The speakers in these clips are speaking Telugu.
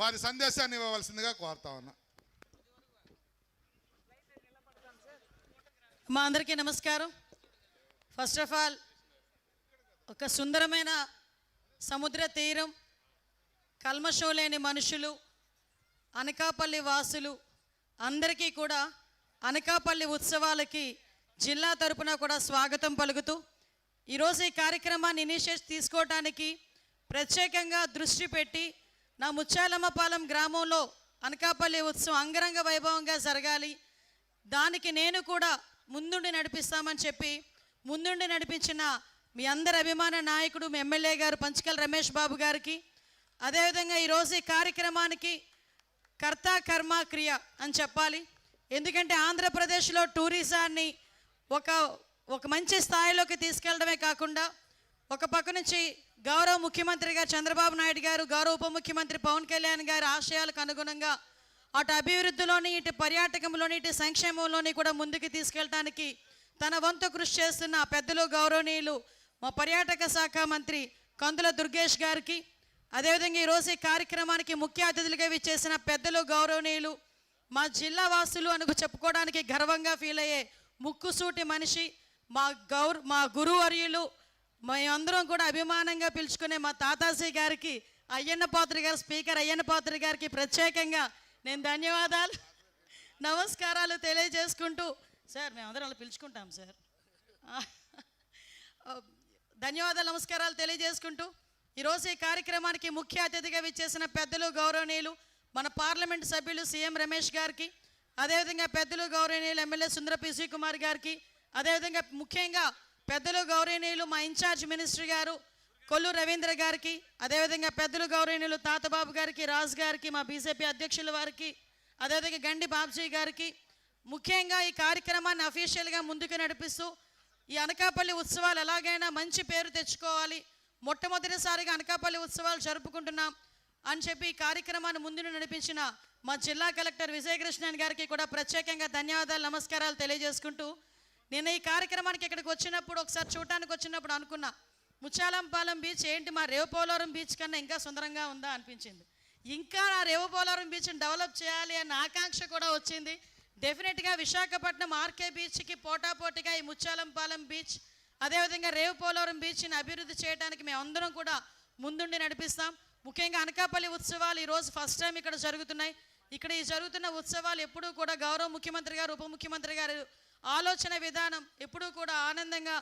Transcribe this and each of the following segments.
వారి సందేశాన్ని ఇవ్వవలసిందిగా కోరుతా ఉన్నా. మా అందరికీ నమస్కారం. ఫస్ట్ ఆఫ్ ఆల్ ఒక సుందరమైన సముద్ర తీరం, కల్మషం లేని మనుషులు, అనకాపల్లి వాసులు అందరికీ కూడా అనకాపల్లి ఉత్సవాలకి జిల్లా తరపున కూడా స్వాగతం పలుకుతూ ఈరోజు ఈ కార్యక్రమాన్ని ఇనిషియేట్ తీసుకోవడానికి ప్రత్యేకంగా దృష్టి పెట్టి నా ముచ్చాలమ్మపాలెం గ్రామంలో అనకాపల్లి ఉత్సవం అంగరంగ వైభవంగా జరగాలి, దానికి నేను కూడా ముందుండి నడిపిస్తామని చెప్పి ముందుండి నడిపించిన మీ అందరి అభిమాన నాయకుడు మీ ఎమ్మెల్యే గారు పంచకల్ రమేష్ బాబు గారికి, అదేవిధంగా ఈరోజు ఈ కార్యక్రమానికి కర్త కర్మ క్రియ అని చెప్పాలి. ఎందుకంటే ఆంధ్రప్రదేశ్లో టూరిజాన్ని ఒక మంచి స్థాయిలోకి తీసుకెళ్ళడమే కాకుండా ఒక పక్క నుంచి గౌరవ ముఖ్యమంత్రి గారు చంద్రబాబు నాయుడు గారు, గౌరవ ఉప ముఖ్యమంత్రి పవన్ కళ్యాణ్ గారి ఆశయాలకు అనుగుణంగా అటు అభివృద్ధిలోని, ఇటు పర్యాటకంలోని, ఇటు సంక్షేమంలోని కూడా ముందుకు తీసుకెళ్ళడానికి తన వంతు కృషి చేస్తున్న పెద్దలు గౌరవనీయులు మా పర్యాటక శాఖ మంత్రి కందుల దుర్గేష్ గారికి, అదేవిధంగా ఈరోజు ఈ కార్యక్రమానికి ముఖ్య అతిథులుగా విచ్చేసిన పెద్దలు గౌరవనీయులు మా జిల్లా వాసులు అనుకు చెప్పుకోవడానికి గర్వంగా ఫీల్ అయ్యే ముక్కుసూటి మనిషి మా గురువర్యులు మేమందరం కూడా అభిమానంగా పిలుచుకునే మా తాతాజీ గారికి, అయ్యన్న పాత్ర గారు, స్పీకర్ అయ్యన్న పాత్ర గారికి ప్రత్యేకంగా నేను ధన్యవాదాలు నమస్కారాలు తెలియజేసుకుంటూ, సార్ మేమందరం అలా పిలుచుకుంటాం సార్, ధన్యవాదాలు నమస్కారాలు తెలియజేసుకుంటూ ఈరోజు ఈ కార్యక్రమానికి ముఖ్య అతిథిగా విచ్చేసిన పెద్దలు గౌరవనీయులు మన పార్లమెంట్ సభ్యులు సీఎం రమేష్ గారికి, అదేవిధంగా పెద్దలు గౌరవనీయులు ఎమ్మెల్యే సుందర పిసి కుమార్ గారికి, అదేవిధంగా ముఖ్యంగా పెద్దలు గౌరవనీయులు మా ఇన్ఛార్జ్ మినిస్టర్ గారు కొల్లు రవీంద్ర గారికి, అదేవిధంగా పెద్దలు గౌరవనీయులు తాతబాబు గారికి, రాజు గారికి, మా బీజేపీ అధ్యక్షుల వారికి, అదేవిధంగా గండి బాబ్జీ గారికి, ముఖ్యంగా ఈ కార్యక్రమాన్ని అఫీషియల్గా ముందుకు నడిపిస్తూ ఈ అనకాపల్లి ఉత్సవాలు ఎలాగైనా మంచి పేరు తెచ్చుకోవాలి, మొట్టమొదటిసారిగా అనకాపల్లి ఉత్సవాలు జరుపుకుంటున్నాం అని చెప్పి ఈ కార్యక్రమాన్ని ముందు నడిపించిన మా జిల్లా కలెక్టర్ విజయకృష్ణన్ గారికి కూడా ప్రత్యేకంగా ధన్యవాదాలు నమస్కారాలు తెలియజేసుకుంటూ, నేను ఈ కార్యక్రమానికి ఇక్కడికి వచ్చినప్పుడు ఒకసారి చూడటానికి వచ్చినప్పుడు అనుకున్నా, ముచ్చాలంపాలెం బీచ్ ఏంటి మా రేవుపోలవరం బీచ్ కన్నా ఇంకా సుందరంగా ఉందా అనిపించింది. ఇంకా ఆ రేవుపోలవరం బీచ్ని డెవలప్ చేయాలి అన్న ఆకాంక్ష కూడా వచ్చింది. డెఫినెట్గా విశాఖపట్నం ఆర్కే బీచ్కి పోటాపోటీగా ఈ ముచ్చాలంపాలెం బీచ్, అదేవిధంగా రేవుపోలవరం బీచ్ని అభివృద్ధి చేయడానికి మేమందరం కూడా ముందుండి నడిపిస్తాం. ముఖ్యంగా అనకాపల్లి ఉత్సవాలు ఈరోజు ఫస్ట్ టైం ఇక్కడ జరుగుతున్నాయి. ఇక్కడ ఈ జరుగుతున్న ఉత్సవాలు ఎప్పుడూ కూడా గౌరవ ముఖ్యమంత్రి గారు, ఉప ముఖ్యమంత్రి గారు ఆలోచన విధానం ఎప్పుడూ కూడా ఆనందంగా,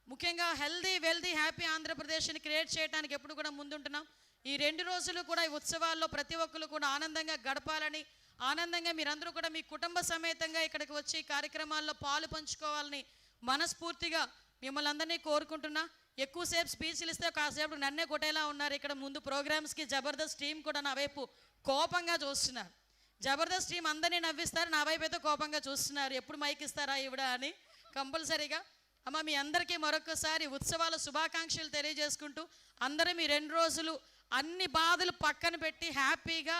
ముఖ్యంగా హెల్దీ వెల్దీ హ్యాపీ ఆంధ్రప్రదేశ్ని క్రియేట్ చేయడానికి ఎప్పుడు కూడా ముందుంటున్నాం. ఈ 2 రోజులు కూడా ఈ ఉత్సవాల్లో ప్రతి ఒక్కరు కూడా ఆనందంగా గడపాలని, ఆనందంగా మీరందరూ కూడా మీ కుటుంబ సమేతంగా ఇక్కడికి వచ్చి కార్యక్రమాల్లో పాలు పంచుకోవాలని మనస్ఫూర్తిగా మిమ్మల్ని అందరినీ కోరుకుంటున్నా. ఎక్కువసేపు స్పీచ్లు ఇస్తే కాసేపు నన్నే కొట్టేలా ఉన్నారు. ఇక్కడ ముందు ప్రోగ్రామ్స్కి జబర్దస్త్ టీం కూడా నా వైపు కోపంగా చూస్తున్నారు. జబర్దస్త్ టీం అందరినీ నవ్విస్తారు, నా వైపు అయితే కోపంగా చూస్తున్నారు, ఎప్పుడు మైక్ ఇస్తారా ఇవిడ అని. కంపల్సరీగా అమ్మ మీ అందరికీ మరొకసారి ఉత్సవాల శుభాకాంక్షలు తెలియజేసుకుంటూ, అందరూ మీ 2 రోజులు అన్ని బాధలు పక్కన పెట్టి హ్యాపీగా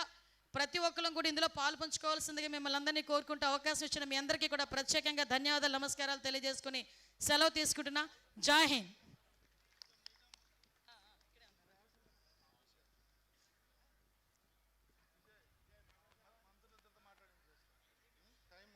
ప్రతి ఒక్కరు కూడా ఇందులో పాలు పంచుకోవాల్సిందిగా మిమ్మల్ని అందరినీ కోరుకుంటూ అవకాశం ఇచ్చిన మీ అందరికీ కూడా ప్రత్యేకంగా ధన్యవాదాలు నమస్కారాలు తెలియజేసుకుని సెలవు తీసుకుంటున్నా. జై హింద్.